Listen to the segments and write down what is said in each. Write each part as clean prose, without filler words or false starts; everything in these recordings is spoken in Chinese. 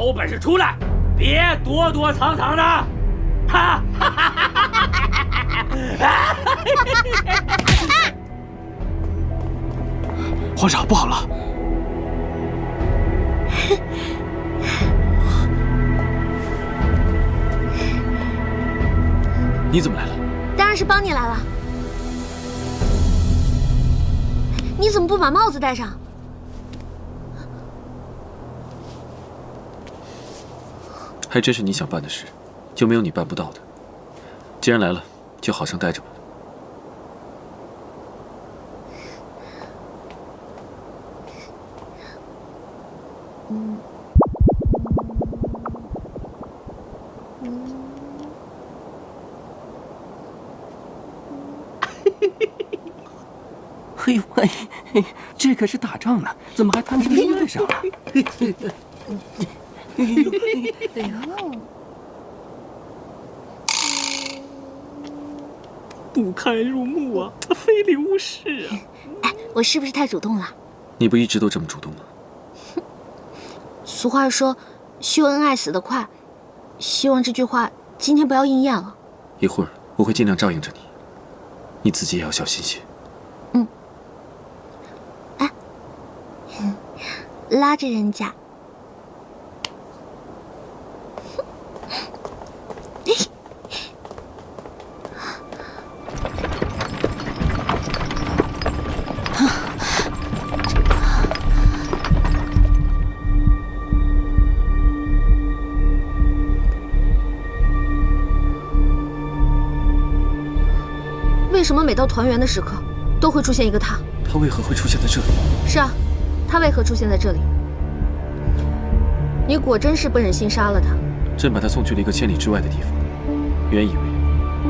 有本事出来，别躲躲藏藏的！哈！皇上，不好了！你怎么来了？当然是帮你来了。你怎么不把帽子戴上？还真是你想办的事，就没有你办不到的。既然来了，就好生待着吧。嘿喂，这可是打仗呢，怎么还摊成衣服上了？哎呦！不堪入目啊，非礼勿视啊！哎，我是不是太主动了？你不一直都这么主动吗？俗话说，秀恩爱死得快，希望这句话今天不要应验了。一会儿我会尽量照应着你，你自己也要小心些。拉着人家。为什么每到团圆的时刻，都会出现一个他？他为何会出现在这里？是啊，他为何出现在这里？你果真是不忍心杀了他。朕把他送去了一个千里之外的地方，原以为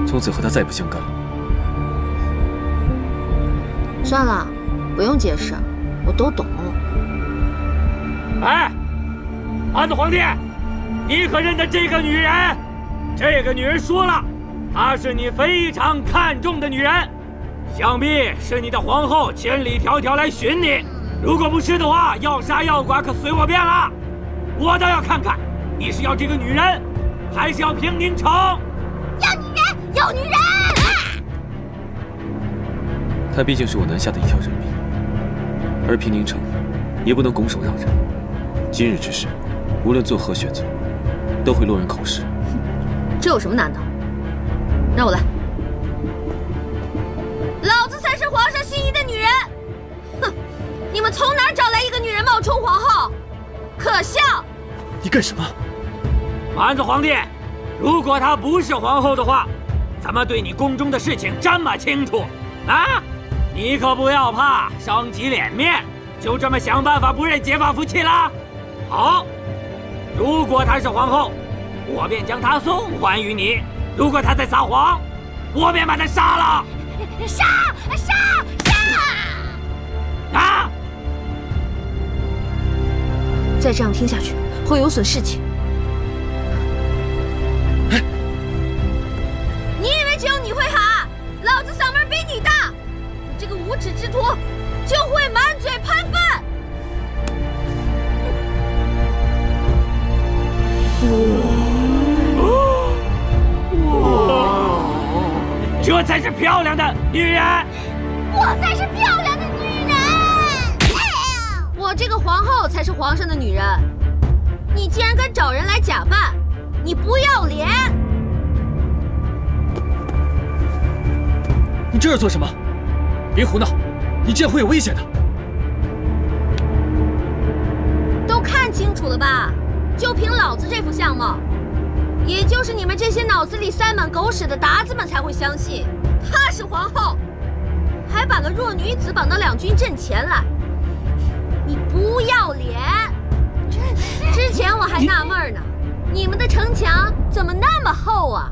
从此和他再不相干了。算了，不用解释，我都懂。哎，安子皇帝，你可认得这个女人？这个女人说了，她是你非常看重的女人，想必是你的皇后千里迢迢来寻你。如果不是的话，要杀要剐可随我便了。我倒要看看，你是要这个女人，还是要平宁城？要女人，要女人！她毕竟是我南下的一条人命，而平宁城也不能拱手让人。今日之事，无论做何选择，都会落人口实。这有什么难的？让我来。老子才是皇上心仪的女人。哼，你们从哪儿找来一个女人冒充皇后？可笑！你干什么？安子皇帝，如果她不是皇后的话，怎么对你宫中的事情这么清楚啊？你可不要怕伤及脸面，就这么想办法不认结发夫妻了？好，如果她是皇后，我便将她送还于你；如果她在撒谎，我便把她杀了。杀！啊！再这样听下去，会有损士气。你以为只有你会喊？老子嗓门比你大！你这个无耻之徒，就会满嘴喷粪！这才是漂亮的女人。我才是漂亮的女人！我这个皇后才是皇上的女人。你竟然敢找人来假扮，你不要脸！你这是做什么？别胡闹，你这样会有危险的。都看清楚了吧？就凭老子这副相貌，也就是你们这些脑子里塞满狗屎的达子们才会相信她是皇后，还把个弱女子绑到两军阵前来。你不要脸！之前我还纳闷呢，你们的城墙怎么那么厚啊？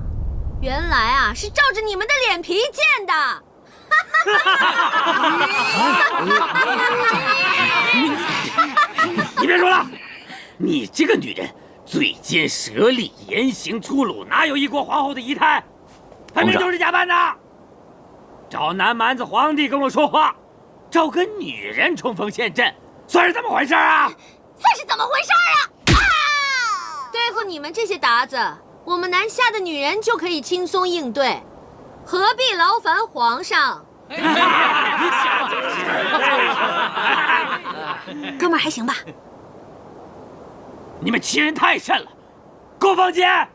原来啊是照着你们的脸皮建的。你别说了，你这个女人嘴尖舌利，言行粗鲁，哪有一国皇后的仪态？分明就是假扮的。找南蛮子皇帝跟我说话，找个女人冲锋陷阵，算是怎么回事啊？算是怎么回事啊？们这些鞑子，我们南下的女人就可以轻松应对，何必劳烦皇上？哥们儿还行吧？你们欺人太甚了！过房间。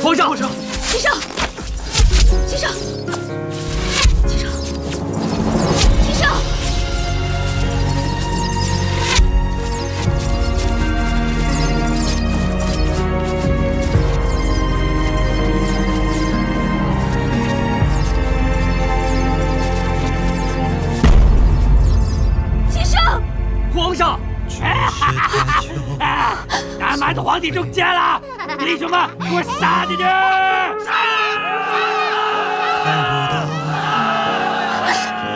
皇上，齐少，齐少，齐少，齐少！齐少，皇上，南蛮的皇帝中箭了！弟兄们，给我杀进去！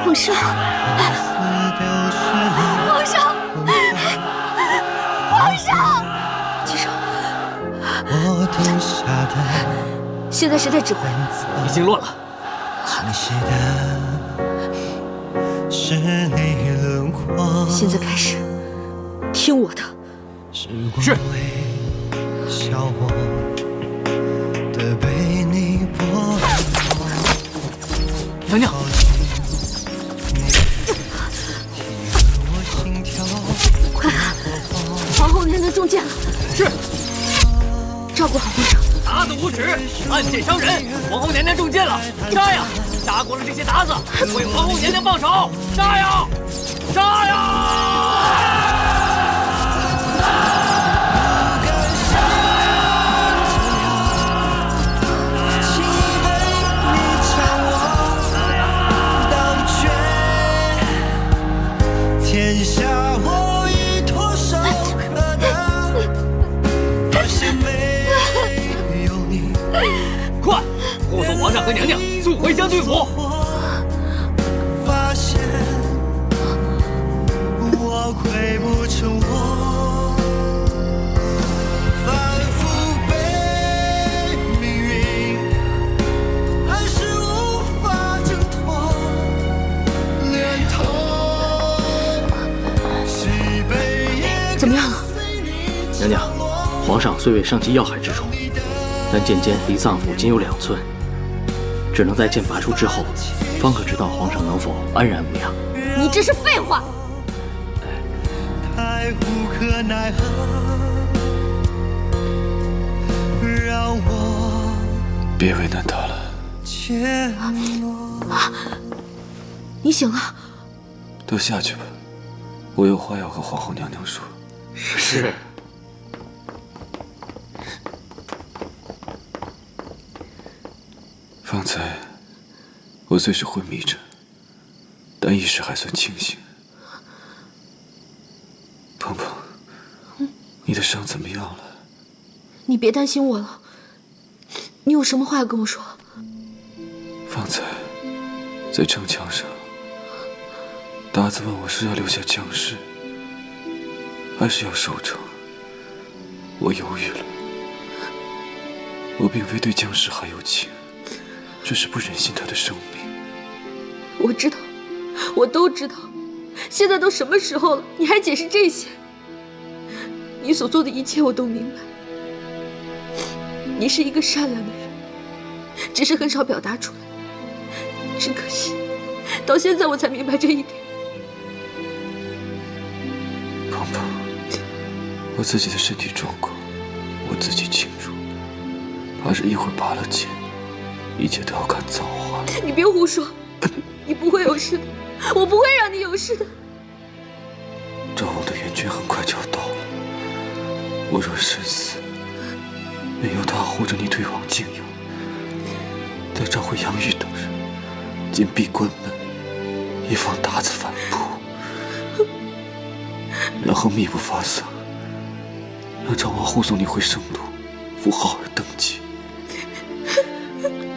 皇上，皇上，皇上！齐少，现在谁在指挥？已经乱了。现在开始，听我的。是。娘娘，快看，皇后娘娘中箭了。是。照顾好皇上。鞑子无耻，暗箭伤人，皇后娘娘中箭了，杀呀！杀光了这些鞑子，为皇后娘娘报仇！杀呀！杀呀！天下我已脱手可得，发现没有你。快，护送皇上和娘娘速回将军府。发现我回不成我，反复被命运，还是无法挣脱，连痛。怎么样了？娘娘，皇上虽未伤及要害之处，但剑尖离脏腑仅有2寸，只能在剑拔出之后，方可知道皇上能否安然无恙。你这是废话！太无可奈何，让我别为难他了。怯懦。你醒了？都下去吧，我有话要和皇后娘娘说。是。方才我虽是昏迷着，但意识还算清醒。鹏鹏，你的伤怎么样了？你别担心我了。你有什么话要跟我说？方才在城墙上，鞑子问我是要留下江氏，还是要守城。我犹豫了。我并非对江氏还有情，只是不忍心他的生命。我知道，我都知道。现在都什么时候了，你还解释这些？你所做的一切我都明白。你是一个善良的人，只是很少表达出来。只可惜，到现在我才明白这一点。鹏鹏，我自己的身体状况，我自己清楚。怕是一会儿拔了剑，一切都要看造化了。你别胡说，你不会有事的，我不会让你有事的。赵王的援军很快就要到了，我若身死，没有他护着你退往泾阳，再召回杨玉等人，紧闭关门，以防鞑子反扑，然后密不发丧，让赵王护送你回圣都，扶浩儿登基。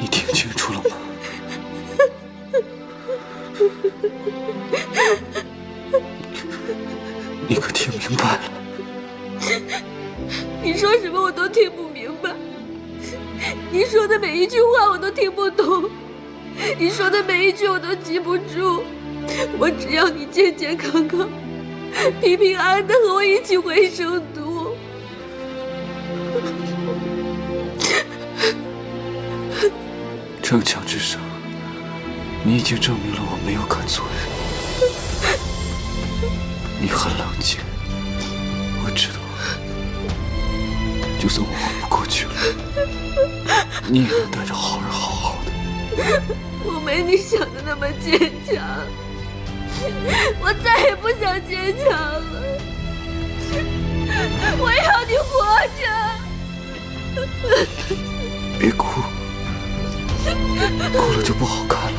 你听清楚了吗？听不懂，你说的每一句我都记不住。我只要你健健康康、平平安安的和我一起回首都。城墙之上，你已经证明了我没有看错人。你很冷静，我知道，就算我活不过去了，你也能带着好人好好的。我没你想的那么坚强，我再也不想坚强了。我要你活着。别哭，哭了就不好看了。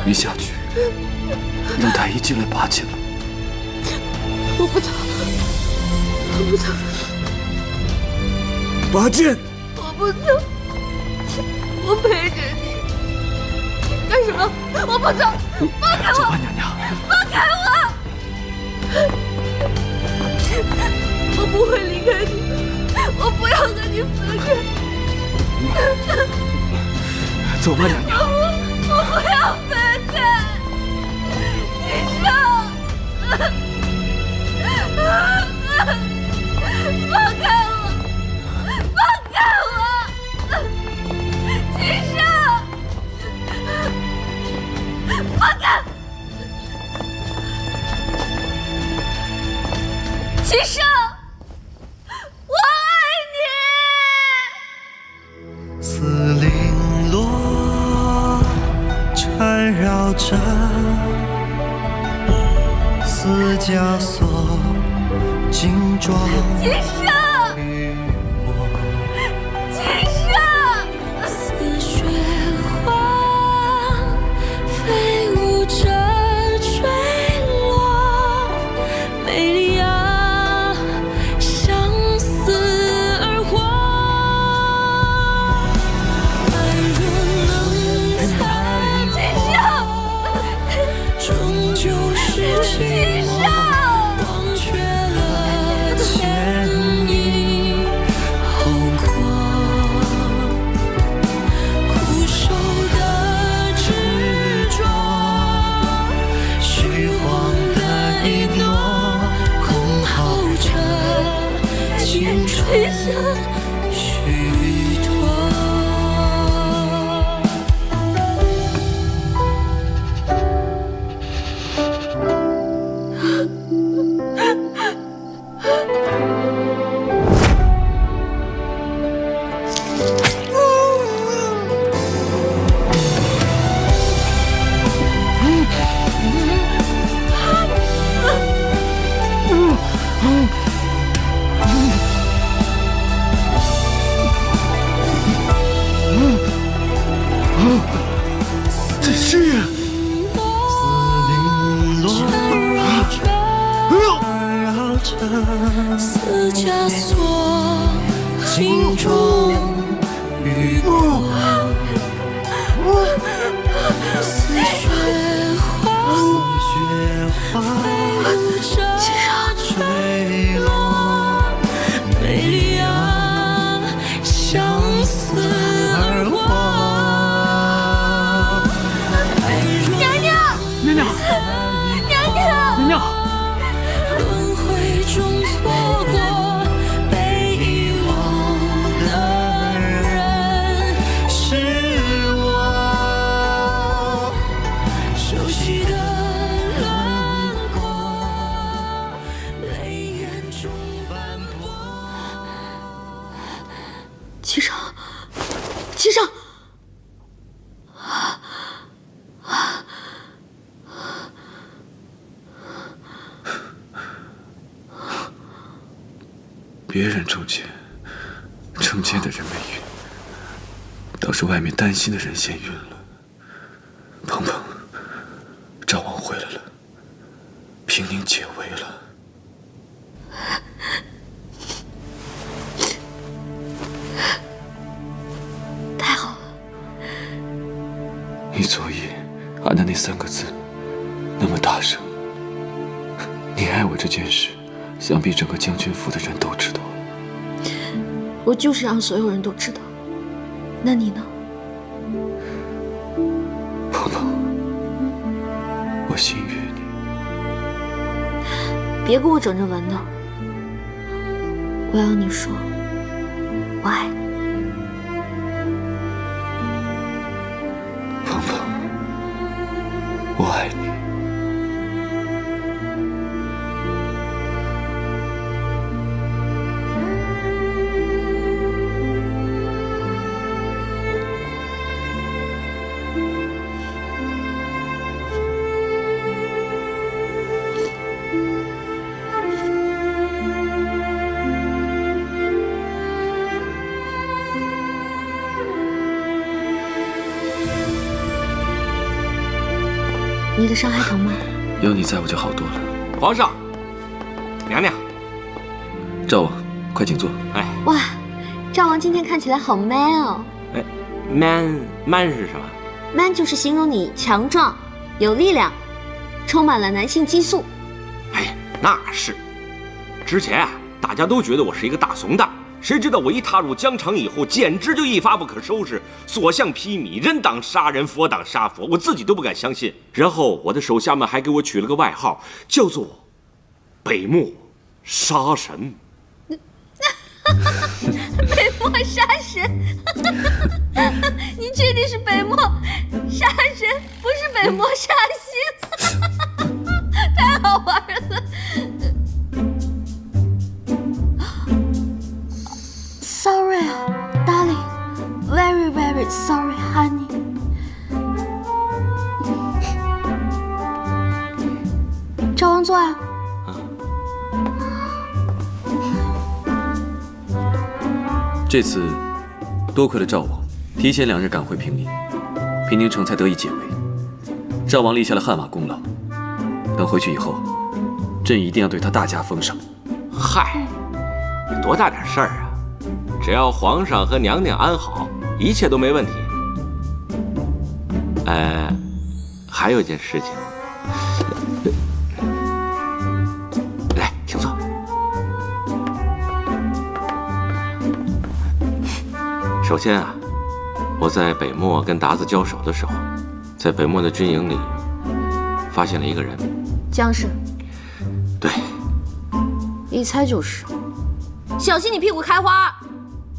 你下去，让太医进来拔剑吧。我不走，我不走，拔剑！我不走，我陪着你。干什么？我不走，放开我！走吧，娘娘。放开我！我不会离开你，我不要和你分开。走吧，娘娘。我不要分开，医生，放开我，放开我，医生，放开，医生，我爱你。丝绫罗缠绕着丝枷锁，金装医生，医生，似雪花飞舞着坠落，美丽啊，相思而活。爱若能残破，终究是寂寞。忘却了前因后果，苦守的执着，虚晃的一诺，空耗着青春虚脱。这是丝绫罗缠绕着丝枷锁，金钟雨过，似雪花飞舞着坠落，美丽啊，相思而活。爱若娘娘，娘娘，娘娘。轮回中错过，被遗忘的人是我，熟悉的轮廓，泪眼中斑驳。齐生，齐生，别人中箭，成箭的人没晕，倒是外面担心的人先晕了。鹏鹏，赵王回来了，平宁解围了。太好了！你昨夜喊的那3个字，那么大声，你爱我这件事，想必整个将军府的人都知道。我就是让所有人都知道。那你呢？鹏鹏，我心悦你。别给我整这文的。我要你说，我爱你。鹏鹏，我爱你。你的伤还疼吗？有你在我就好多了。皇上，娘娘，赵王，快请坐。哎，哇，赵王今天看起来好 man 哦。哎 ，man 是什么？ man 就是形容你强壮、有力量，充满了男性激素。哎，那是。之前啊，大家都觉得我是一个大怂蛋，谁知道我一踏入疆场以后，简直就一发不可收拾，所向披靡，人挡杀人，佛挡杀佛，我自己都不敢相信。然后我的手下们还给我取了个外号，叫做北漠杀神。北漠杀神，你确定是北漠杀神，不是北漠杀星？太好玩了。Sorry, darling. Very, very sorry, honey. 赵王坐呀。这次多亏了赵王提前2日赶回平宁，平宁城才得以解围。赵王立下了汗马功劳，等回去以后，朕一定要对他大加封赏。嗨，多大点事儿啊！只要皇上和娘娘安好，一切都没问题。还有一件事情，来，请坐。首先啊，我在北漠跟鞑子交手的时候，在北漠的军营里发现了一个人，姜氏。对，一猜就是。小心你屁股开花！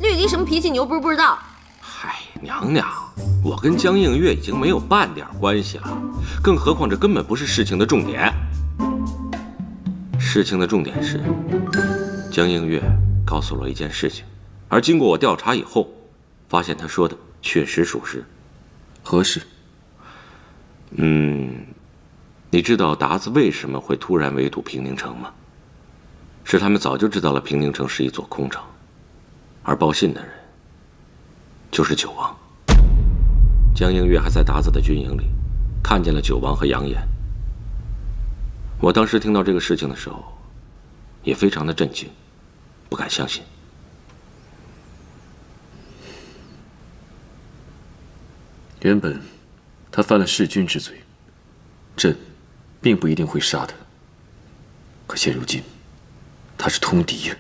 绿篱什么脾气，你又不是不知道。嗨，娘娘，我跟江映月已经没有半点关系了，更何况这根本不是事情的重点。事情的重点是，江映月告诉了我一件事情，而经过我调查以后，发现他说的确实属实。何事？你知道鞑子为什么会突然围堵平宁城吗？是他们早就知道了平宁城是一座空城，而报信的人就是九王。江映月还在鞑子的军营里看见了九王和杨岩。我当时听到这个事情的时候，也非常的震惊，不敢相信。原本他犯了弑君之罪，朕并不一定会杀他。可现如今，他是通敌呀！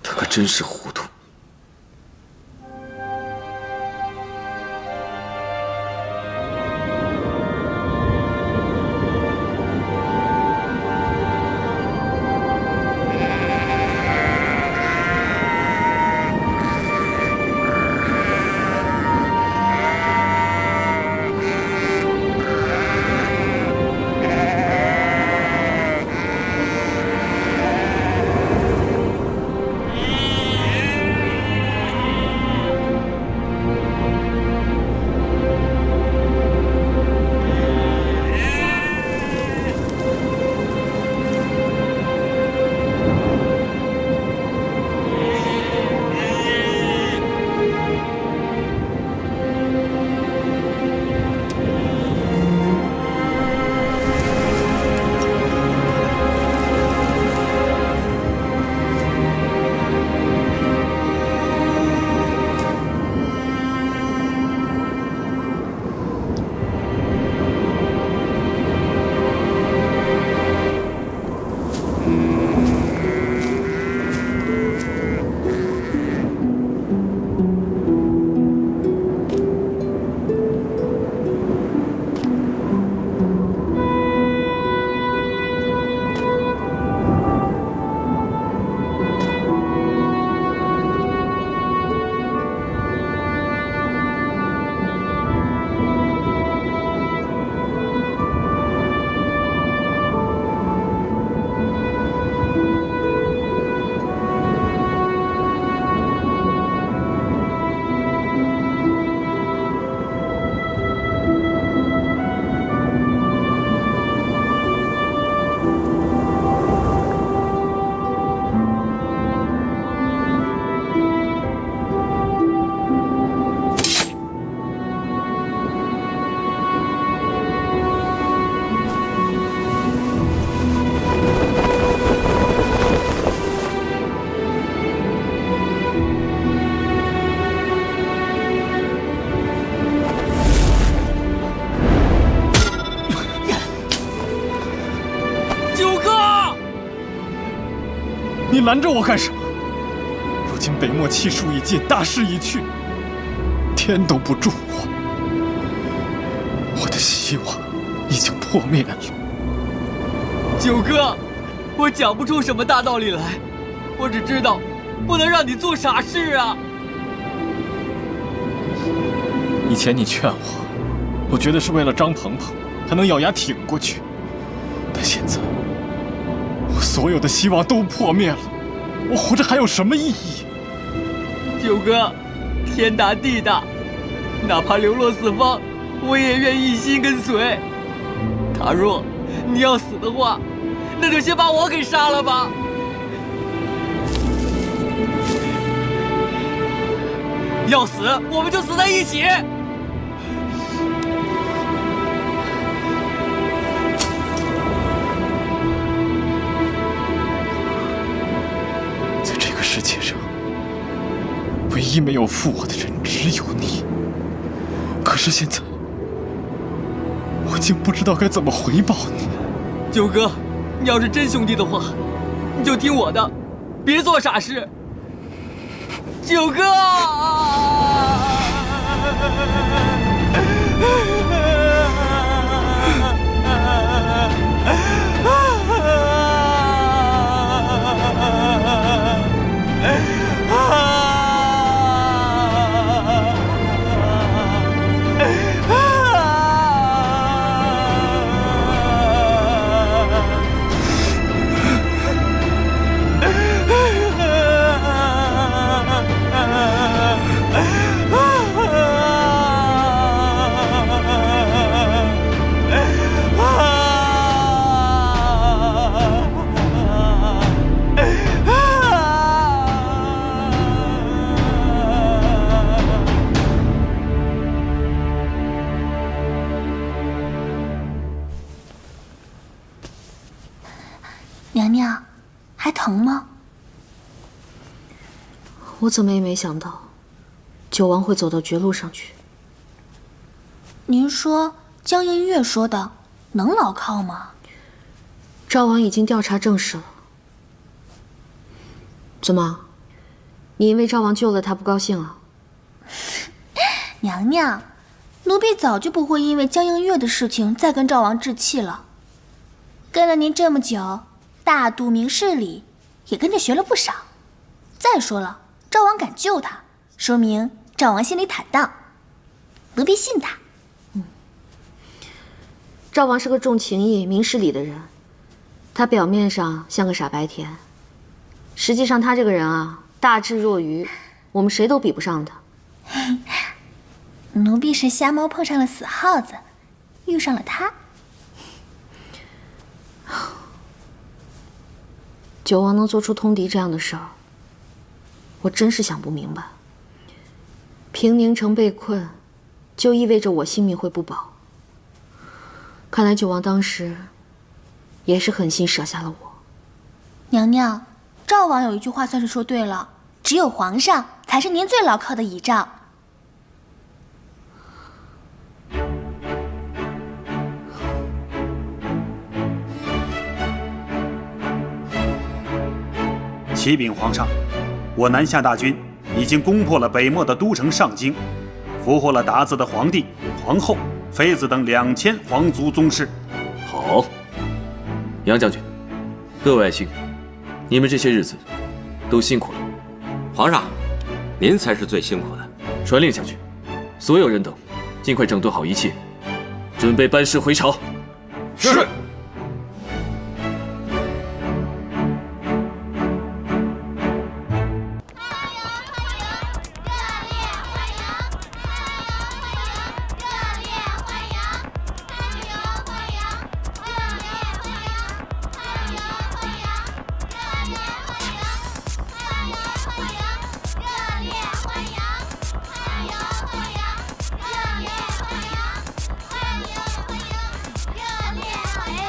他可真是糊涂。你拦着我干什么？如今北漠气数已尽，大势已去，天都不助我的希望已经破灭了。九哥，我讲不出什么大道理来，我只知道不能让你做傻事啊。以前你劝我觉得是为了张鹏鹏，才能咬牙挺过去。但现在，我所有的希望都破灭了，我活着还有什么意义？九哥，天大地大，哪怕流落四方，我也愿一心跟随。倘若你要死的话，那就先把我给杀了吧。要死，我们就死在一起。在这个世界上，唯一没有负我的人只有你。可是现在，我竟不知道该怎么回报你。九哥，你要是真兄弟的话，你就听我的，别做傻事。九哥！娘娘，还疼吗？我怎么也没想到，九王会走到绝路上去。您说江映月说的能牢靠吗？赵王已经调查证实了。怎么，你因为赵王救了他不高兴啊？娘娘，奴婢早就不会因为江映月的事情再跟赵王置气了。跟了您这么久，大度明事理，也跟着学了不少。再说了，赵王敢救他，说明赵王心里坦荡，奴婢信他。赵王是个重情义、明事理的人，他表面上像个傻白甜，实际上他这个人啊，大智若愚，我们谁都比不上他。奴婢是瞎猫碰上了死耗子，遇上了他。九王能做出通敌这样的事儿，我真是想不明白。平宁城被困，就意味着我性命会不保。看来九王当时也是狠心舍下了我。娘娘，赵王有一句话算是说对了，只有皇上才是您最牢靠的倚仗。启禀皇上，我南下大军已经攻破了北漠的都城上京，俘获了鞑子的皇帝、皇后、妃子等2000皇族宗室。好，杨将军，各位爱卿，你们这些日子都辛苦了。皇上，您才是最辛苦的。传令下去，所有人等尽快整顿好一切，准备班师回朝。是。欢迎！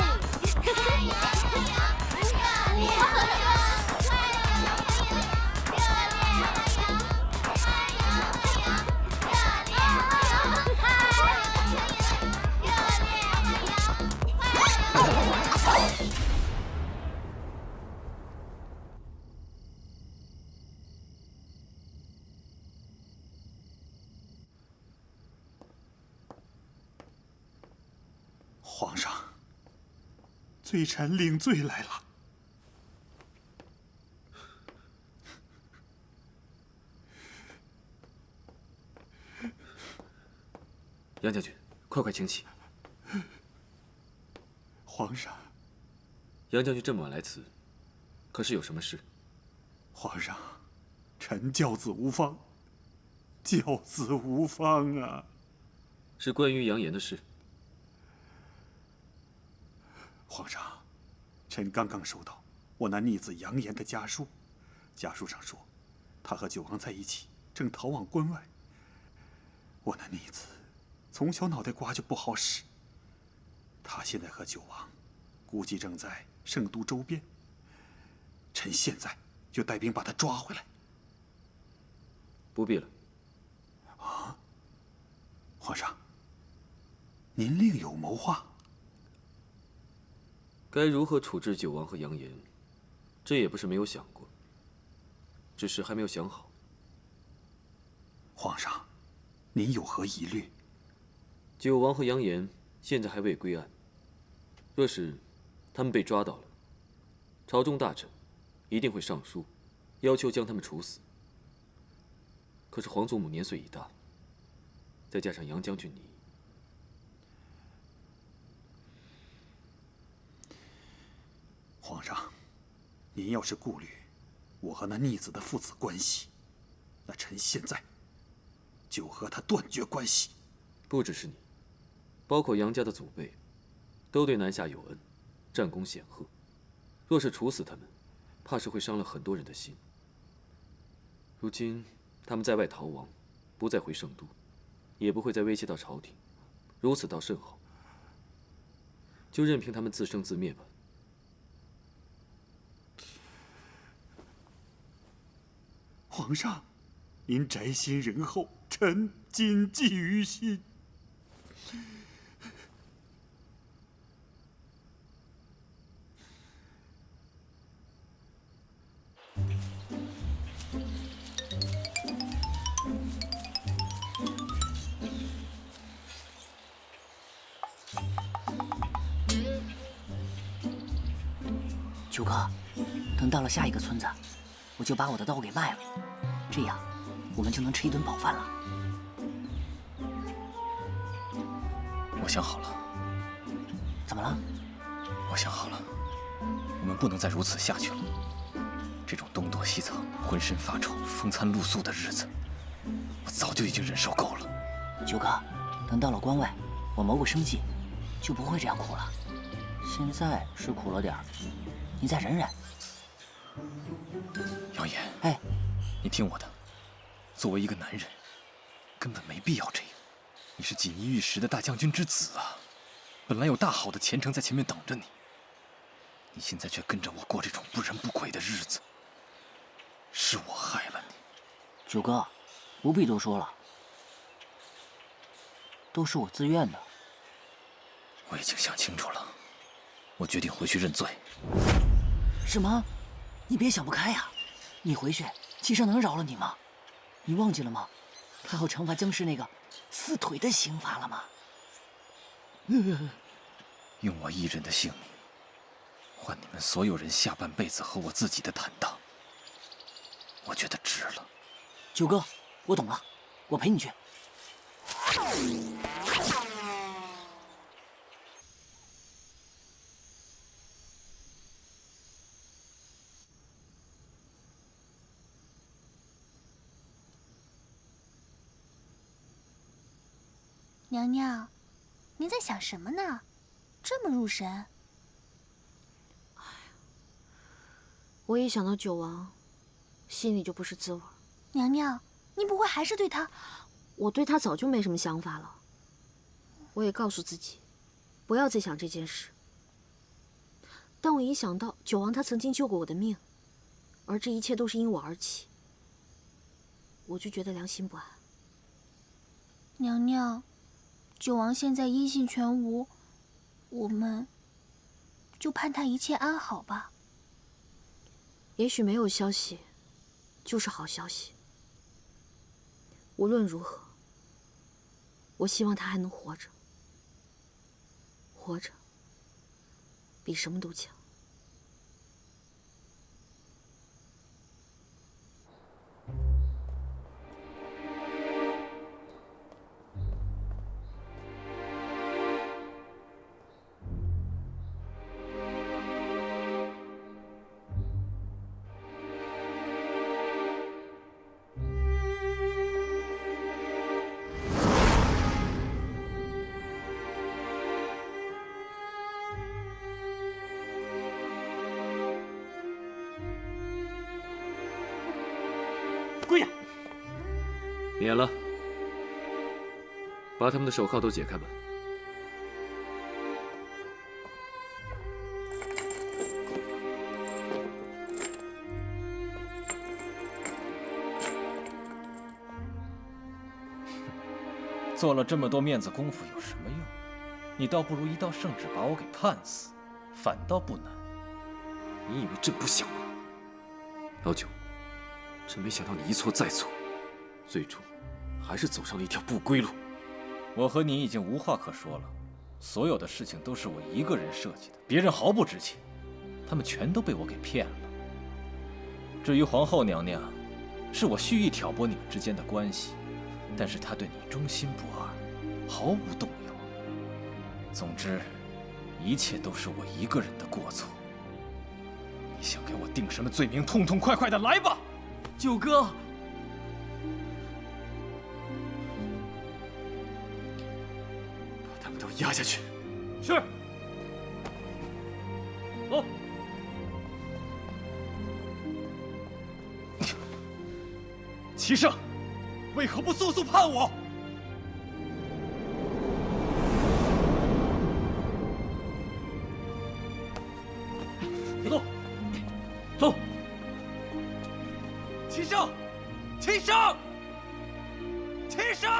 皇上，罪臣领罪来了。杨将军，快请起。皇上，杨将军这么晚来此，可是有什么事？皇上，臣教子无方，教子无方啊！是关于杨言的事。皇上，臣刚刚收到我那逆子杨言的家书，家书上说，他和九王在一起，正逃往关外。我那逆子从小脑袋瓜就不好使，他现在和九王估计正在圣都周边。臣现在就带兵把他抓回来。不必了。啊，皇上，您另有谋划？该如何处置九王和杨言，这也不是没有想过，只是还没有想好。皇上，您有何疑虑？九王和杨言现在还未归案，若是他们被抓到了，朝中大臣一定会上书，要求将他们处死。可是皇祖母年岁已大，再加上杨将军你，皇上，您要是顾虑我和那逆子的父子关系，那臣现在就和他断绝关系。不只是你，包括杨家的祖辈，都对南下有恩，战功显赫。若是处死他们，怕是会伤了很多人的心。如今他们在外逃亡，不再回圣都，也不会再威胁到朝廷，如此倒甚好。就任凭他们自生自灭吧。皇上，您宅心仁厚，臣谨记于心。九哥，等到了下一个村子，我就把我的刀给卖了，这样我们就能吃一顿饱饭了。我想好了。怎么了？我想好了，我们不能再如此下去了。这种东躲西藏、浑身发臭、风餐露宿的日子，我早就已经忍受够了。九哥，等到了关外，我谋个生计，就不会这样苦了。现在是苦了点儿，你再忍忍。杨言，哎，你听我的，作为一个男人，根本没必要这样。你是锦衣玉食的大将军之子啊，本来有大好的前程在前面等着你，你现在却跟着我过这种不人不鬼的日子，是我害了你。九哥，不必多说了，都是我自愿的。我已经想清楚了，我决定回去认罪。什么？你别想不开呀！你回去，七上能饶了你吗？你忘记了吗？他要惩罚僵尸那个撕腿的刑罚了吗？用我一人的性命，换你们所有人下半辈子和我自己的坦荡，我觉得值了。九哥，我懂了，我陪你去。娘娘，您在想什么呢？这么入神。我一想到九王，心里就不是滋味。娘娘，您不会还是对他……我对他早就没什么想法了。我也告诉自己，不要再想这件事。但我一想到九王他曾经救过我的命，而这一切都是因我而起，我就觉得良心不安。娘娘，九王现在音信全无，我们就盼他一切安好吧。也许没有消息，就是好消息。无论如何，我希望他还能活着。活着比什么都强。跪下！免了，把他们的手铐都解开吧。做了这么多面子功夫有什么用？你倒不如一道圣旨把我给判死，反倒不难。你以为朕不想吗？老九，朕没想到你一错再错，最终还是走上了一条不归路。我和你已经无话可说了，所有的事情都是我一个人设计的，别人毫不知情，他们全都被我给骗了。至于皇后娘娘，是我蓄意挑拨你们之间的关系，但是她对你忠心不二，毫无动摇。总之，一切都是我一个人的过错。你想给我定什么罪名，痛痛快快的来吧！九哥，把他们都压下去。是。走。齐胜，为何不速速判我？走，走。齐胜，齐胜，齐胜！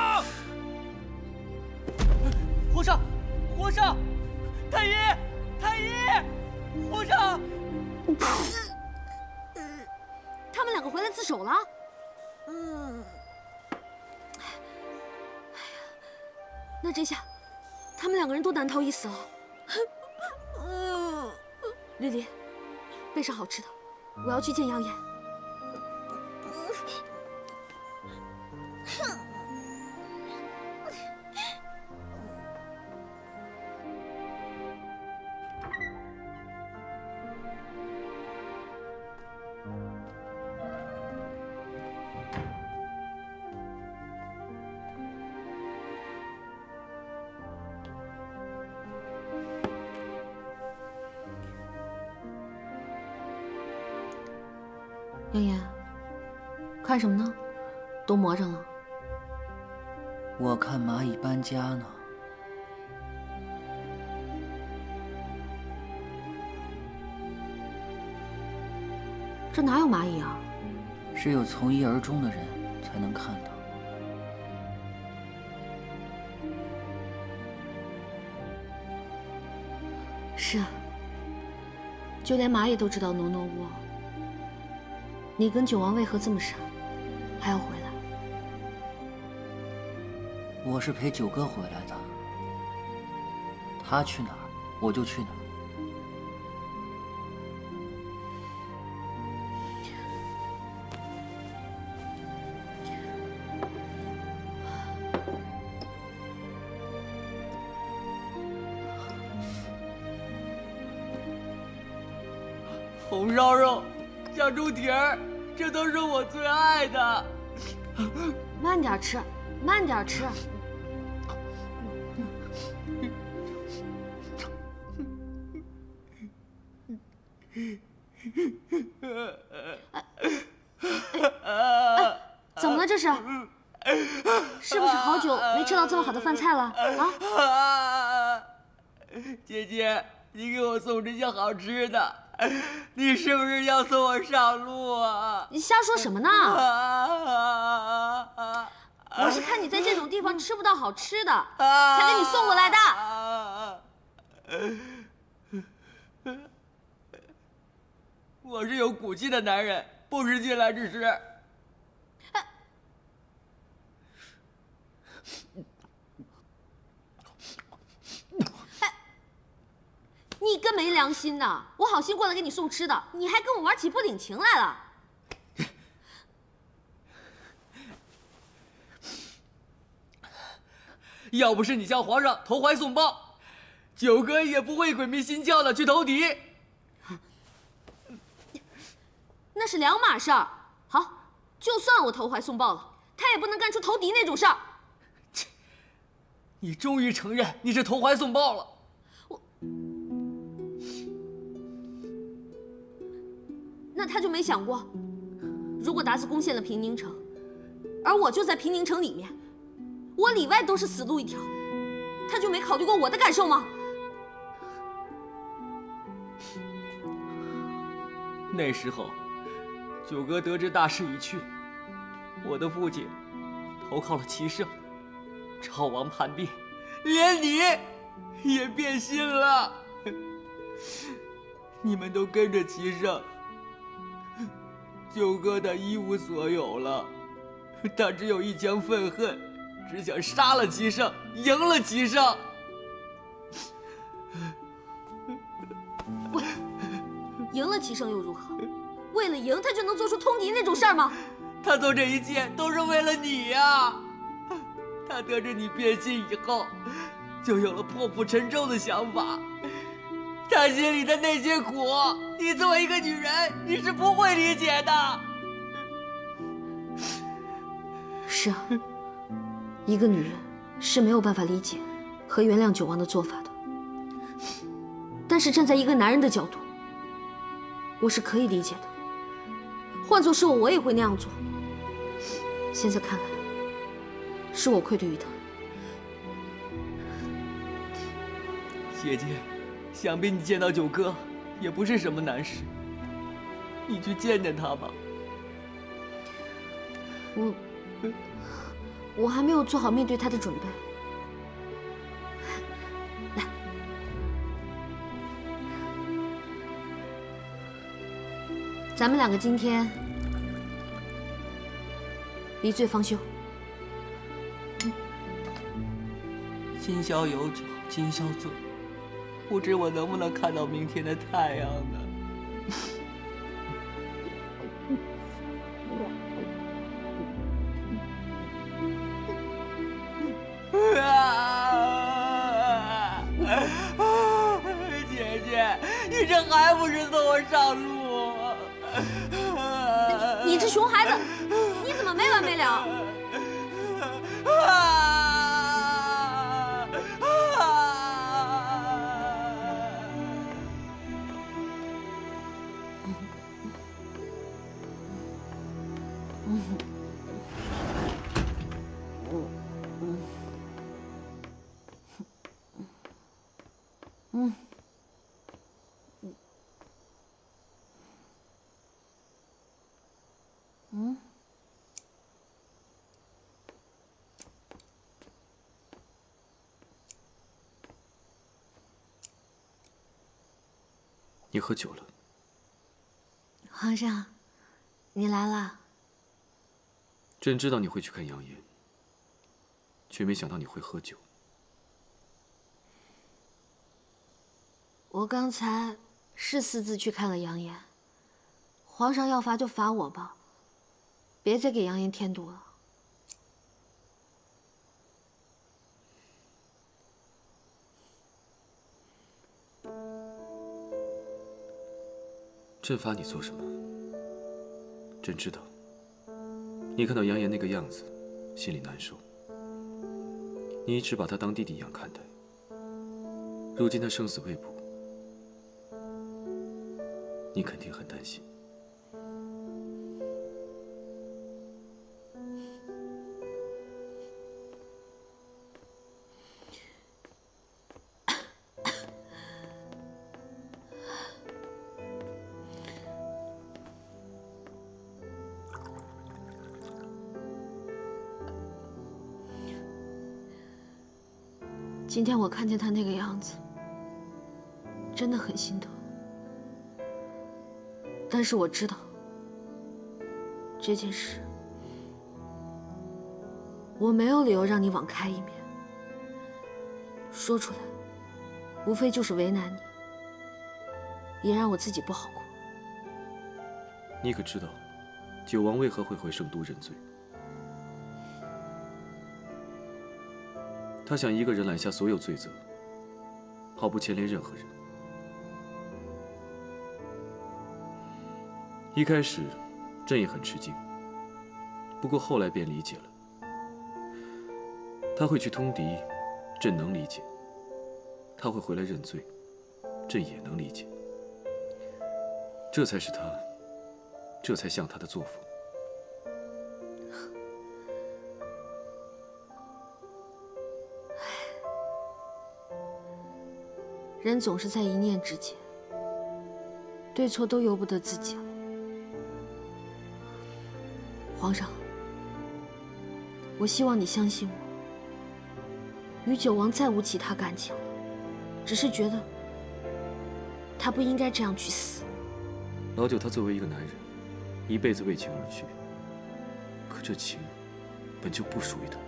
皇上，皇上，太医，太医，皇上！他们两个回来自首了。那这下，他们两个人都难逃一死了。丽丽，备上好吃的，我要去见杨岩。杨岩，看什么呢？都磨上了。我看蚂蚁搬家呢。这哪有蚂蚁啊？只有从一而终的人才能看到。是啊，就连蚂蚁都知道挪挪窝。你跟九王为何这么傻，还要回来？我是陪九哥回来的，他去哪儿我就去哪儿。红烧肉、小猪蹄儿，这都是我最爱的。慢点吃，慢点吃。怎么了？这是？是不是好久没吃到这么好的饭菜了啊？姐姐，你给我送这些好吃的，你是不是要送我上路啊？你瞎说什么呢？我是看你在这种地方吃不到好吃的，才给你送过来的。我是有骨气的男人，不是进来之食。你个没良心的！我好心过来给你送吃的，你还跟我玩起不领情来了。要不是你向皇上投怀送抱，九哥也不会鬼迷心窍的去投敌。那是两码事儿。好，就算我投怀送抱了，他也不能干出投敌那种事儿。你终于承认你是投怀送抱了。那他就没想过，如果达子攻陷了平宁城，而我就在平宁城里面，我里外都是死路一条，他就没考虑过我的感受吗？那时候，九哥得知大势已去，我的父亲投靠了齐胜，赵王叛变，连你也变心了。你们都跟着齐胜，九哥他一无所有了，他只有一腔愤恨，只想杀了齐胜，赢了齐胜。喂，赢了齐胜又如何？为了赢，他就能做出通敌那种事儿吗？他做这一切都是为了你呀！他得知你变心以后，就有了破釜沉舟的想法。他心里的那些苦，你作为一个女人，你是不会理解的。是啊，一个女人是没有办法理解和原谅九王的做法的。但是站在一个男人的角度，我是可以理解的。换作是我，我也会那样做。现在看来，是我愧对于他。姐姐，想必你见到九哥也不是什么难事，你去见见他吧。我还没有做好面对他的准备。来，咱们两个今天离罪方休。今宵有酒今宵醉，不知我能不能看到明天的太阳呢？姐姐，你这还不是送我上路？你这熊孩子，你怎么没完没了？你喝酒了。皇上，你来了。朕知道你会去看杨延，却没想到你会喝酒。我刚才是私自去看了杨延，皇上要罚就罚我吧，别再给杨延添堵了。朕罚你做什么？朕知道，你看到杨延那个样子，心里难受。你一直把他当弟弟一样看待，如今他生死未卜，你肯定很担心。今天我看见他那个样子，真的很心疼。但是我知道，这件事我没有理由让你网开一面。说出来，无非就是为难你，也让我自己不好过。你可知道，九王为何会回圣都认罪？他想一个人揽下所有罪责，毫不牵连任何人。一开始，朕也很吃惊，不过后来便理解了。他会去通敌，朕能理解；他会回来认罪，朕也能理解。这才是他，这才像他的作风。人总是在一念之间，对错都由不得自己了。皇上，我希望你相信我，与九王再无其他感情了，只是觉得他不应该这样去死。老九他作为一个男人，一辈子为情而去，可这情本就不属于他。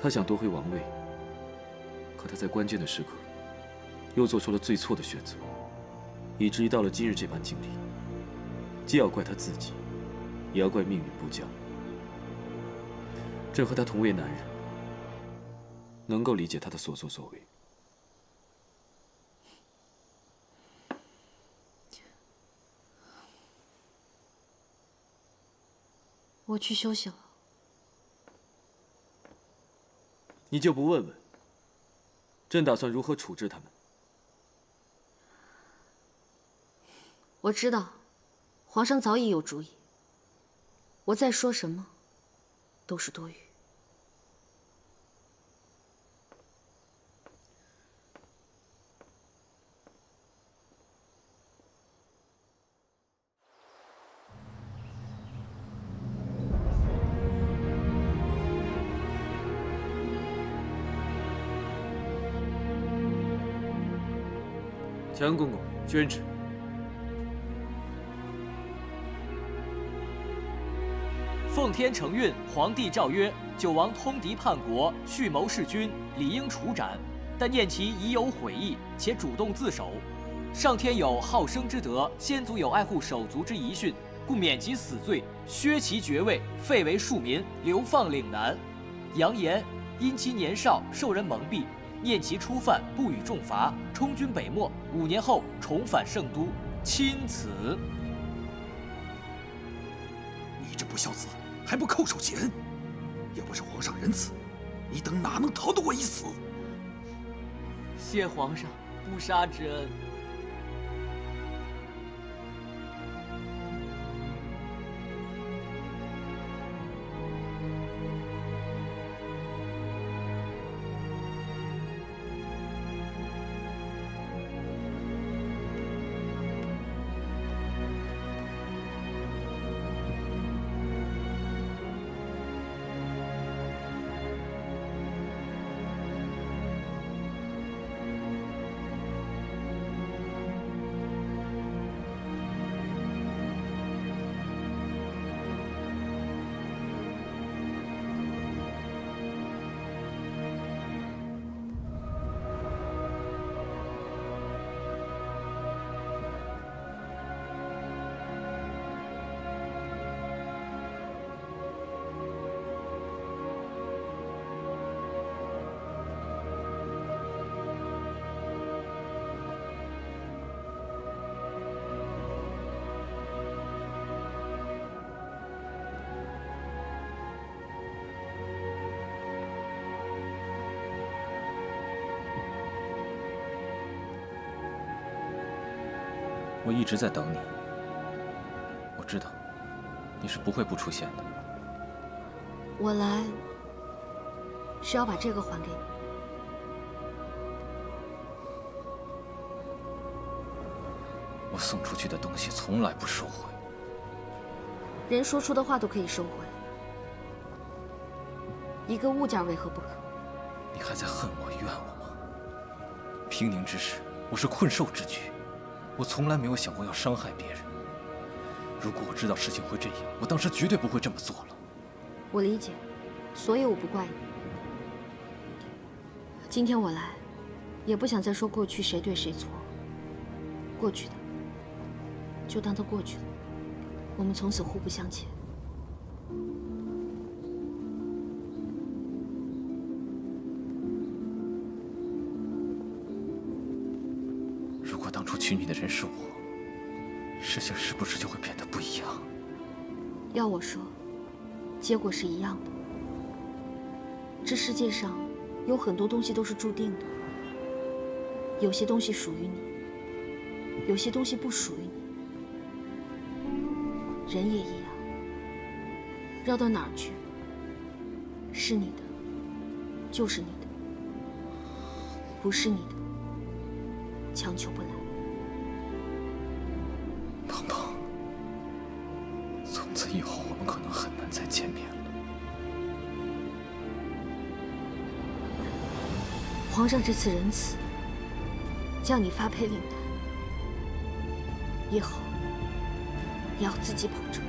他想夺回王位，可他在关键的时刻又做出了最错的选择，以至于到了今日这般境地，既要怪他自己，也要怪命运不佳。朕和他同为男人，能够理解他的所作所为。我去休息了。你就不问问，朕打算如何处置他们？我知道，皇上早已有主意。我再说什么，都是多余。强公公宣旨。奉天承运，皇帝诏曰：九王通敌叛国，蓄谋弑君，理应处斩。但念其已有悔意，且主动自首，上天有好生之德，先祖有爱护手足之遗训，故免其死罪，削其爵位，废为庶民，流放岭南。扬言因其年少，受人蒙蔽，念其初犯，不予重罚，充军北漠，5年后重返圣都，钦此。你这不孝子，还不叩首谢恩！要不是皇上仁慈，你等哪能逃得过一死？谢皇上不杀之恩。我一直在等你，我知道你是不会不出现的。我来是要把这个还给你。我送出去的东西从来不收回。人说出的话都可以收回，一个物件为何不可？你还在恨我、怨我吗？平宁之事，我是困兽之举。我从来没有想过要伤害别人。如果我知道事情会这样，我当时绝对不会这么做了。我理解，所以我不怪你。今天我来，也不想再说过去谁对谁错。过去的就当它过去了，我们从此互不相欠。如果当初娶你的人是我，事情是不是就会变得不一样？要我说，结果是一样的。这世界上有很多东西都是注定的，有些东西属于你，有些东西不属于你。人也一样，绕到哪儿去，是你的就是你的，不是你的强求不来。鹏鹏，从此以后我们可能很难再见面了。皇上这次仁慈，叫你发配令单，以后也要自己保重。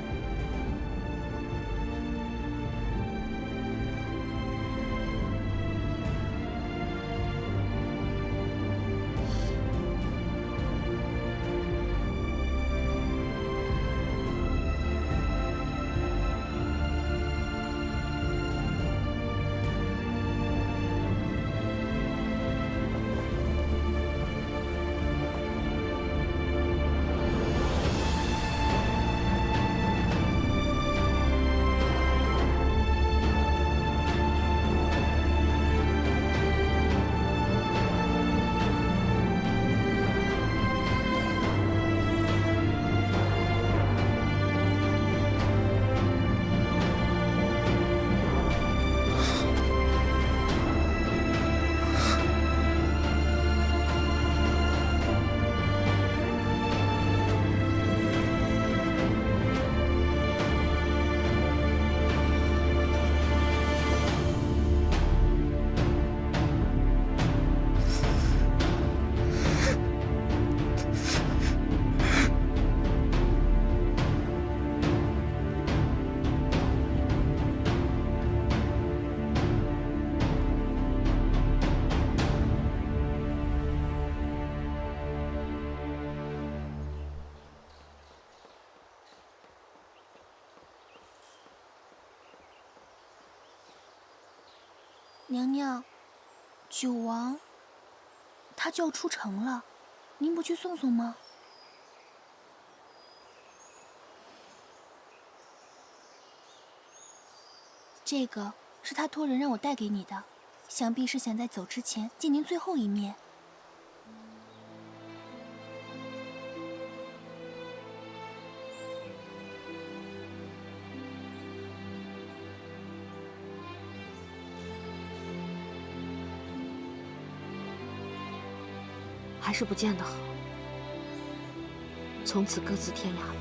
娘娘，九王他就要出城了，您不去送送吗？这个是他托人让我带给你的，想必是想在走之前见您最后一面。还是不见得好，从此各自天涯吧。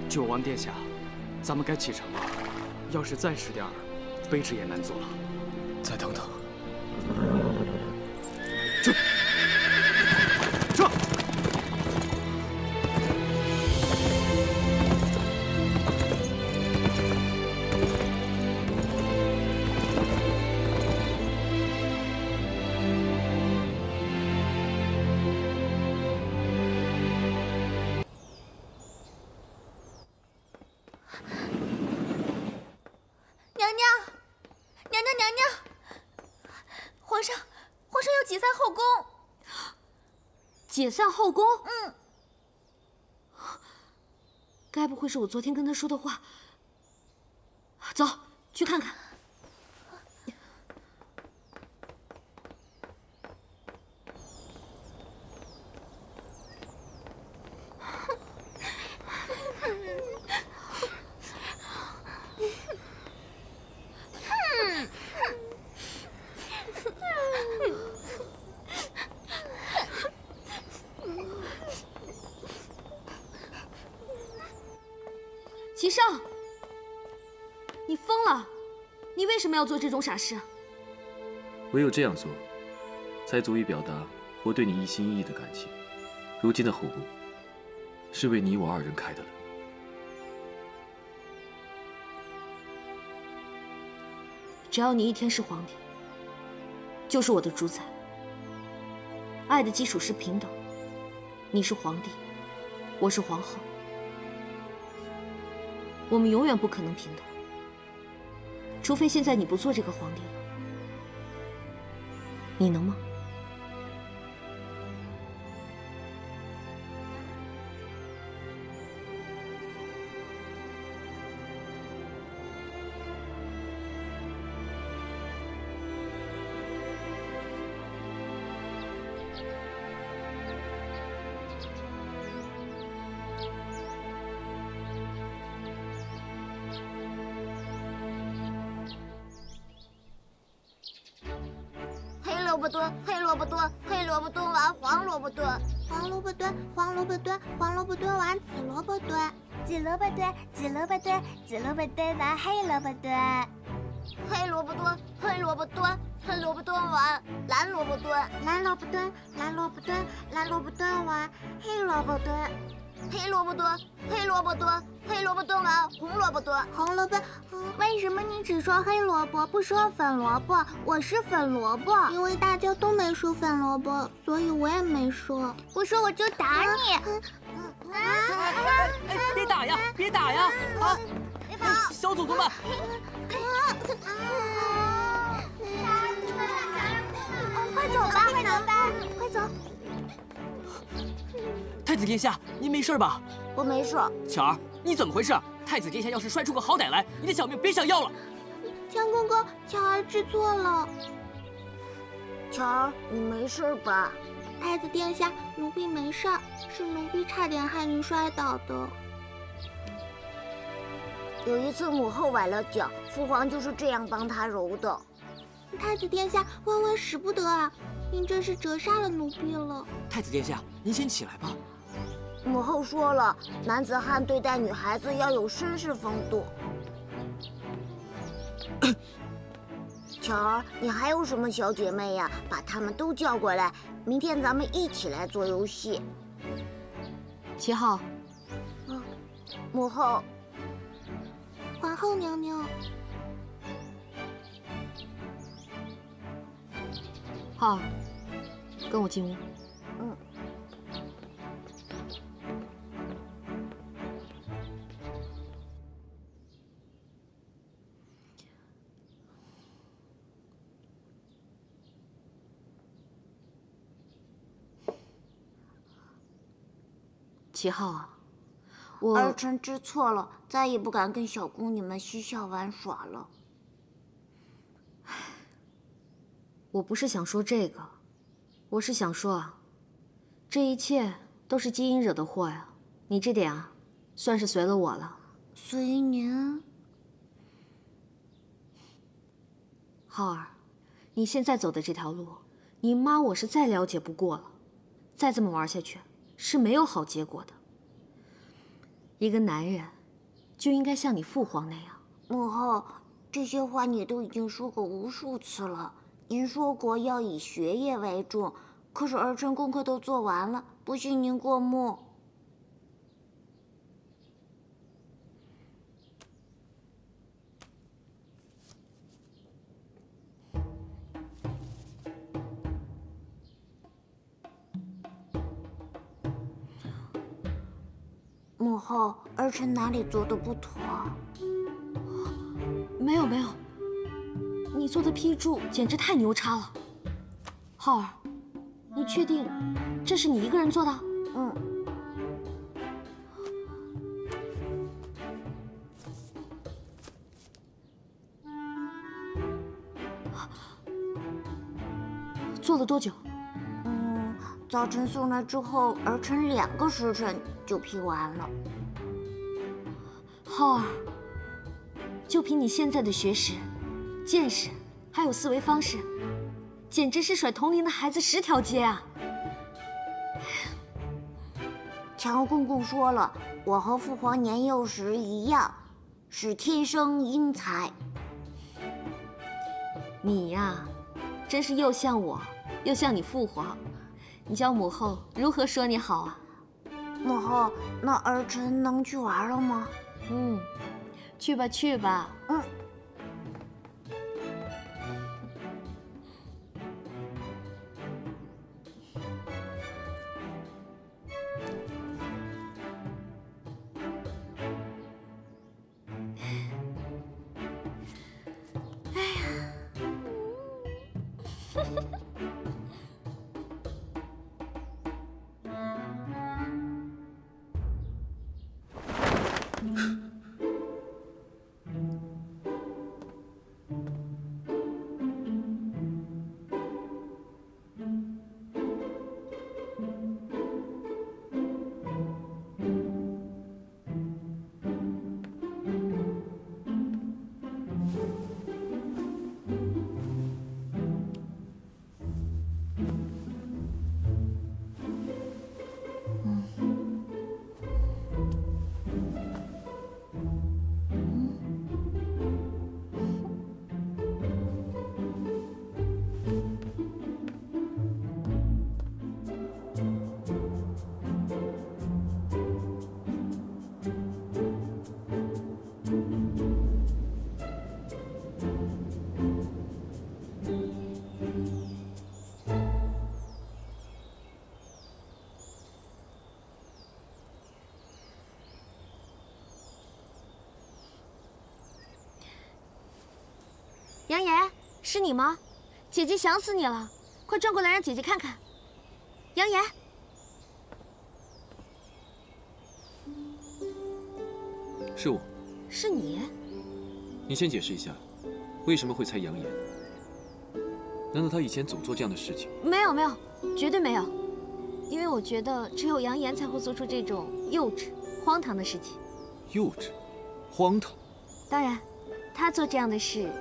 九王殿下，咱们该启程了。要是再迟点儿，卑职也难做了。再等等。这。解散后宫？嗯。该不会是我昨天跟他说的话？走，去看看。齐少，你疯了！你为什么要做这种傻事？唯有这样做，才足以表达我对你一心一意的感情。如今的虎路，是为你我二人开的了。只要你一天是皇帝，就是我的主宰。爱的基础是平等，你是皇帝，我是皇后，我们永远不可能平等，除非现在你不做这个皇帝了。你能吗？萝卜蹲，黑萝卜蹲，黑萝卜蹲完黄萝卜蹲，黄萝卜蹲，黄萝卜蹲，黄萝卜蹲完紫萝卜蹲，紫萝卜蹲，紫萝卜蹲，紫萝卜蹲完黑萝卜蹲，黑萝卜蹲，黑萝卜蹲，黑萝卜蹲完蓝萝卜蹲，蓝萝卜蹲，蓝萝卜蹲，蓝萝卜蹲完黑萝卜蹲，黑萝卜蹲，黑萝卜蹲，黑萝卜蹲完红萝卜蹲，红萝卜。为什么你只说黑萝卜，不说粉萝卜？我是粉萝卜。因为大家都没说粉萝卜，所以我也没说。不说我就打你！别打呀，别打呀！啊！小祖宗们！快走吧，快走吧，快走！太子殿下，您没事吧？我没事。巧儿，你怎么回事？太子殿下要是摔出个好歹来，你的小命别想要了。强公公，巧儿知错了。巧儿，你没事吧？太子殿下，奴婢没事，是奴婢差点害您摔倒的。有一次母后崴了脚，父皇就是这样帮她揉的。太子殿下，万万使不得啊！您这是折杀了奴婢了。太子殿下，您先起来吧。母后说了，男子汉对待女孩子要有绅士风度。巧儿，你还有什么小姐妹呀？把她们都叫过来，明天咱们一起来做游戏。齐浩，母后，皇后娘娘，浩儿，跟我进屋。齐浩啊，儿臣知错了，再也不敢跟小宫女们嬉笑玩耍了。我不是想说这个，我是想说啊，这一切都是基因惹的祸呀。你这点啊，算是随了我了。随您？浩儿，你现在走的这条路，你妈我是再了解不过了。再这么玩下去，是没有好结果的。一个男人就应该像你父皇那样。母后，这些话你都已经说过无数次了。您说过要以学业为重，可是儿臣功课都做完了，不信您过目。母后，儿臣哪里做的不妥？没有没有，你做的批注简直太牛叉了。浩儿，你确定这是你一个人做的？嗯。做了多久？早晨送来之后，儿臣2个时辰就批完了。浩儿，就凭你现在的学识、见识，还有思维方式，简直是甩同龄的孩子10条街啊！强公公说了，我和父皇年幼时一样，是天生英才。你呀，真是又像我，又像你父皇。你叫母后如何说你好啊？母后，那儿臣能去玩了吗？去吧去吧。杨言，是你吗？姐姐想死你了，快转过来让姐姐看看。杨言，是我。是你？你先解释一下，为什么会猜杨言？难道他以前总做这样的事情？没有没有，绝对没有。因为我觉得只有杨言才会做出这种幼稚、荒唐的事情。幼稚，荒唐。当然，他做这样的事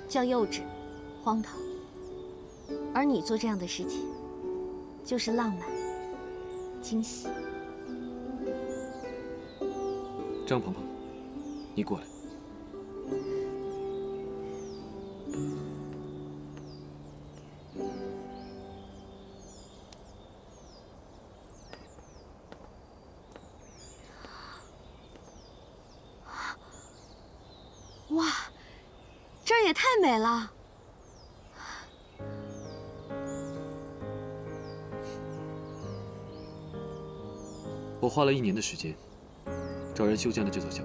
叫幼稚、荒唐，而你做这样的事情就是浪漫、惊喜。张鹏鹏，你过来。哇，这儿也太美了！我花了1年的时间找人修建了这座桥，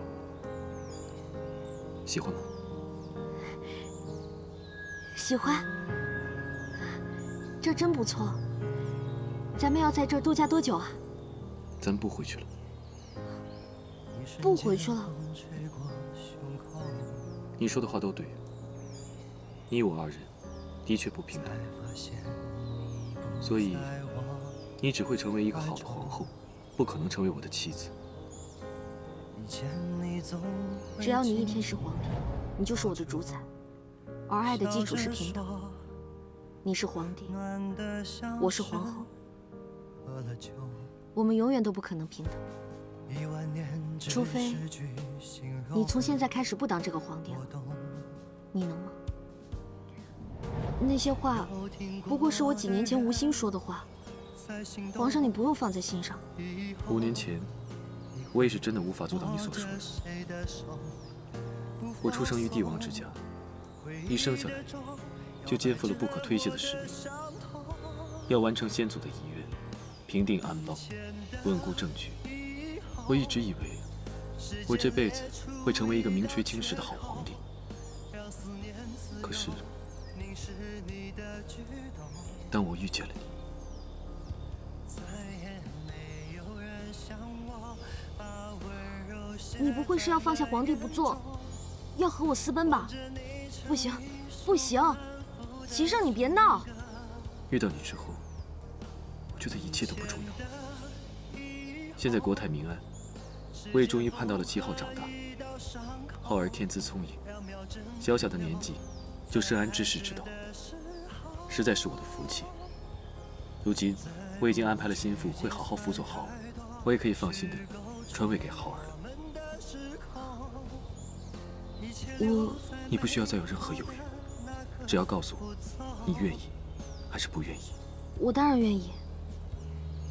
喜欢吗？喜欢，这真不错。咱们要在这儿度假多久啊？咱不回去了。不回去了？你说的话都对，你我2人的确不平等，所以你只会成为一个好的皇后，不可能成为我的妻子。只要你一天是皇帝，你就是我的主宰，而爱的基础是平等。你是皇帝，我是皇后，我们永远都不可能平等，除非你从现在开始不当这个皇帝了，你能吗？那些话不过是我几年前无心说的话，皇上你不用放在心上。5年前，我也是真的无法做到你所说的。我出生于帝王之家，一生下来就肩负了不可推卸的使命，要完成先祖的遗愿，平定安邦，稳固政局。我一直以为我这辈子会成为一个名垂青史的好皇帝，可是当我遇见了你不会是要放下皇帝不做，要和我私奔吧？不行，不行，齐胜，你别闹。遇到你之后，我觉得一切都不重要。现在国泰民安，我也终于盼到了7号长大。浩儿天资聪颖，小小的年纪就深谙治世之道，实在是我的福气。如今我已经安排了心腹会好好辅佐浩儿，我也可以放心的传位给浩儿。你不需要再有任何犹豫，只要告诉我，你愿意还是不愿意。我当然愿意。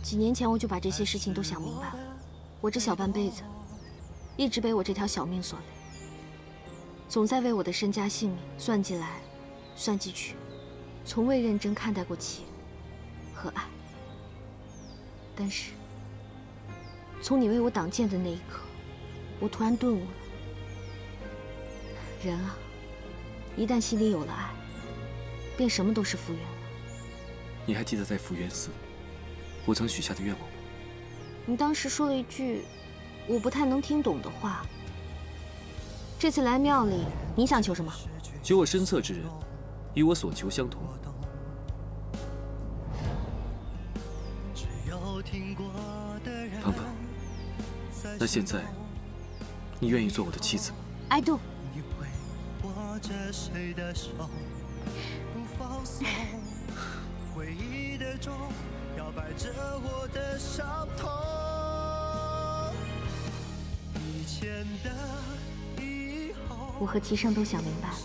几年前我就把这些事情都想明白了。我这小半辈子，一直被我这条小命所累，总在为我的身家性命算计来，算计去，从未认真看待过情和爱。但是，从你为我挡箭的那一刻，我突然顿悟了。人啊，一旦心里有了爱，便什么都是复原了。你还记得在福源寺，我曾许下的愿望吗？你当时说了一句我不太能听懂的话。这次来庙里，你想求什么？求我身侧之人，与我所求相同。鹏鹏，那现在，你愿意做我的妻子吗 ？I do。握着谁的手，不放手，回忆的钟摇摆着我的伤痛。以前的以后，我和齐胜都想明白了，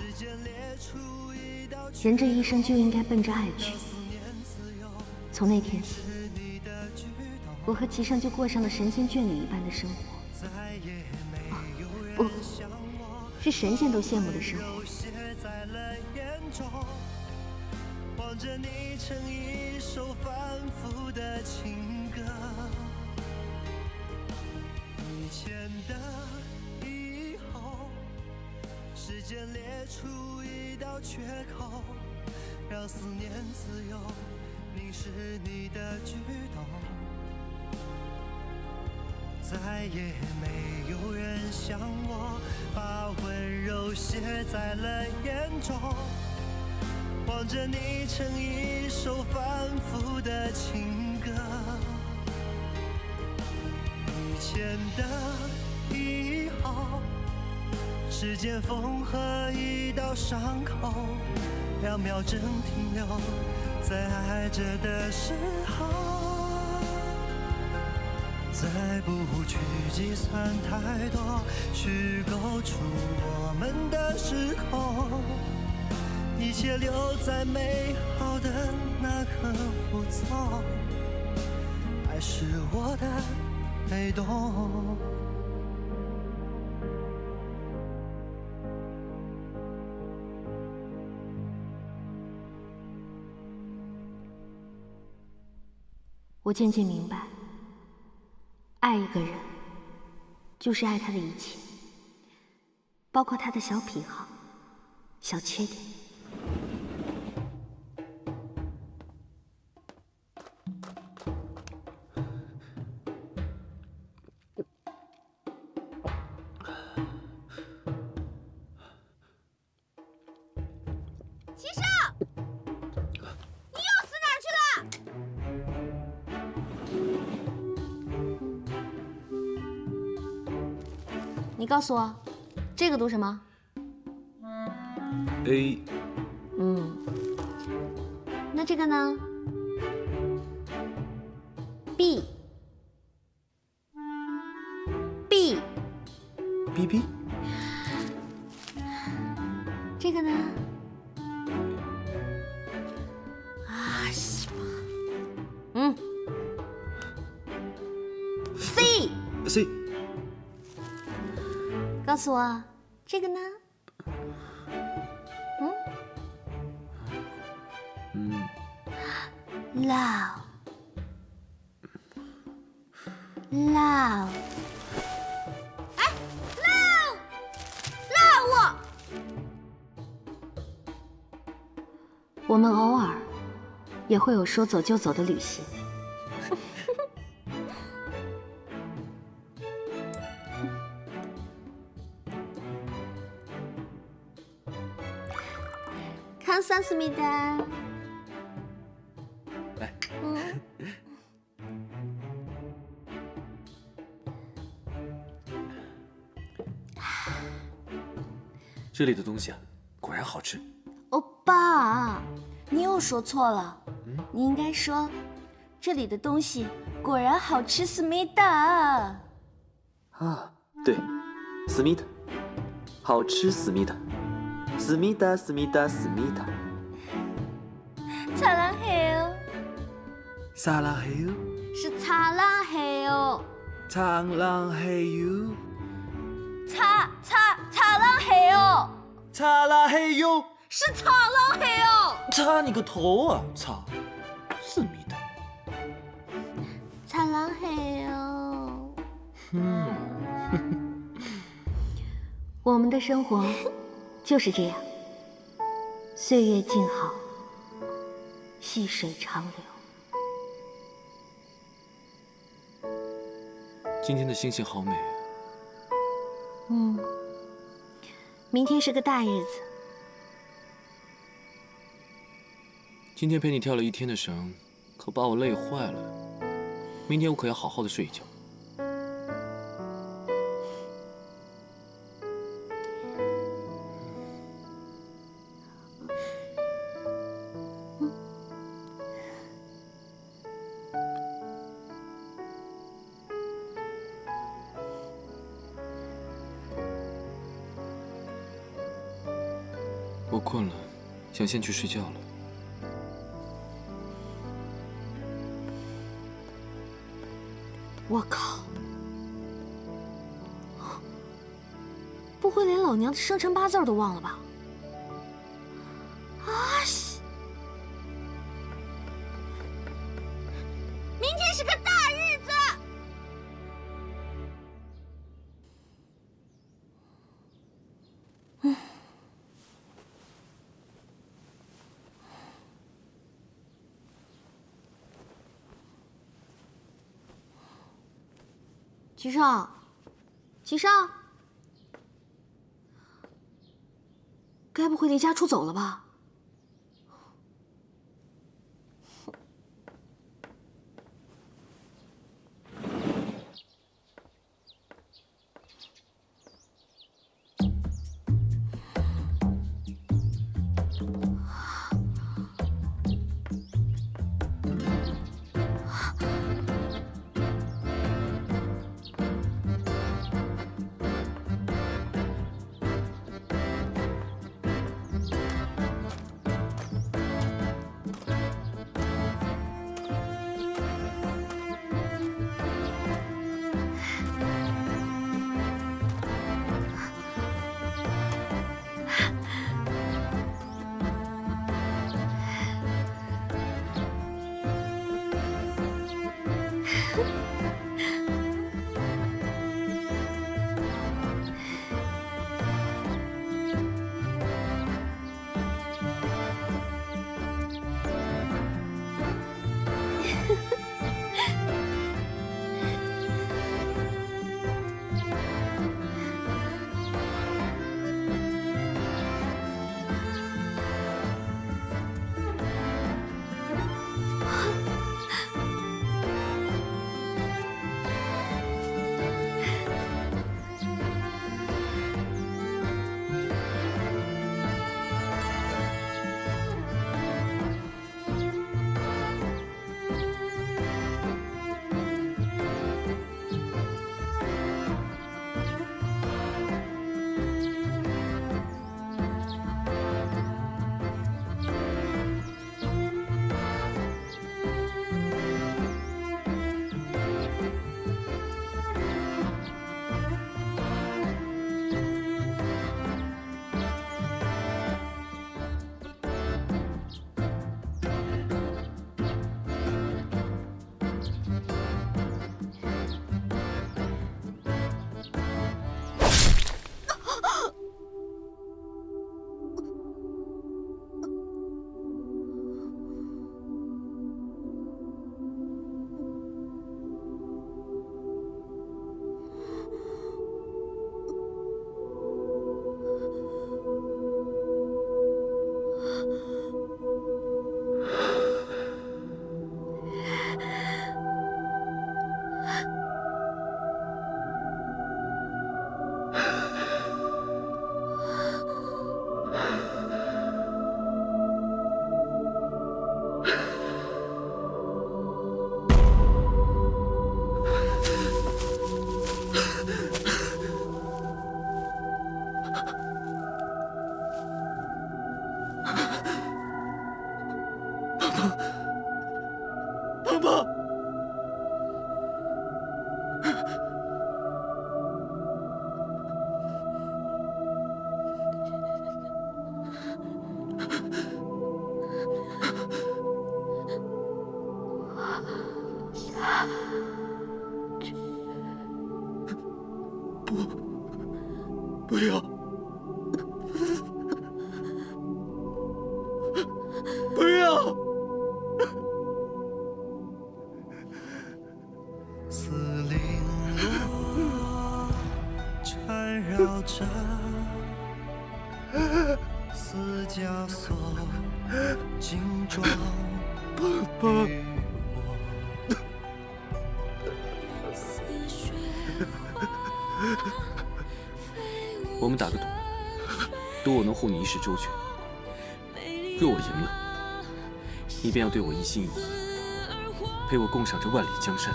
人这一生就应该奔着爱去。从那天起，我和齐胜就过上了神仙眷侣一般的生活。不，是神仙都羡慕的生活。望着你成一首反复的情歌，以前的以后，时间裂出一道缺口，让思念自由凝视你的举动。再也没有人像我，把温柔写在了眼中，望着你成一首反复的情歌。以前的以后，时间缝合一道伤口，2秒针停留在爱着的时候。再不去计算太多，虚构出我们的时空，一切留在美好的那刻不走，爱是我的被动。我渐渐明白，爱一个人，就是爱他的一切，包括他的小癖好、小缺点。齐胜，你又死哪儿去了？你告诉我，这个读什么 ？A。那这个呢 ？B。B。B B。这个呢？啊，西吧。C。C。告诉我，这个呢？Love。Love。哎 ，Love，我们偶尔也会有说走就走的旅行。감사합니다。来。这里的东西啊，果然好吃。欧巴，你又说错了。你应该说，这里的东西果然好吃，思密达。啊，对，思密达，好吃思密达，思密达思密达思密达。擦浪嘿哦，撒浪嘿哟，是擦浪嘿哦，苍浪嘿哟，擦浪嘿哦，擦浪嘿哟，是擦浪嘿哦，擦你个头啊！擦，思密达。擦浪嘿哦。我们的生活就是这样，岁月静好，细水长流。今天的星星好美啊！明天是个大日子。今天陪你跳了一天的绳，可把我累坏了。明天我可要好好的睡一觉。我困了，想先去睡觉了。我靠！不会连老娘的生辰八字都忘了吧？啊西！明天是个大日子。齐少，齐少，该不会离家出走了吧？不要！不要！四零落缠绕着四枷锁，金装爸爸。我们打个赌，赌我能护你一世周全。若我赢了，你便要对我一心一意，陪我共赏这万里江山。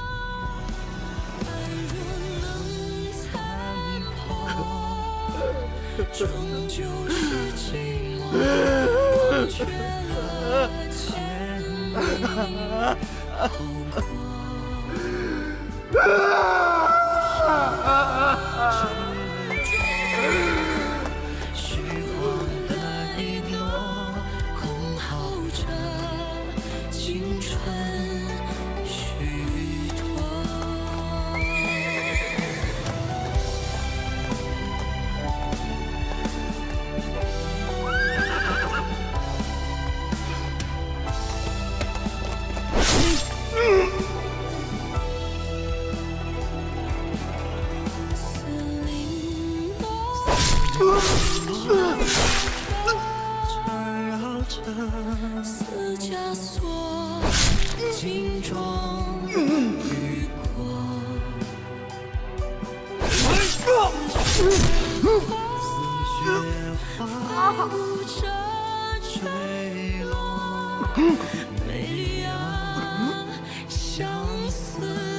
终究是寂寞，忘却了前因后果。虚晃的一诺，空耗着青春虚脱。缠绕着四枷锁，金装玉裹。似雪花坠落，美丽啊，相思。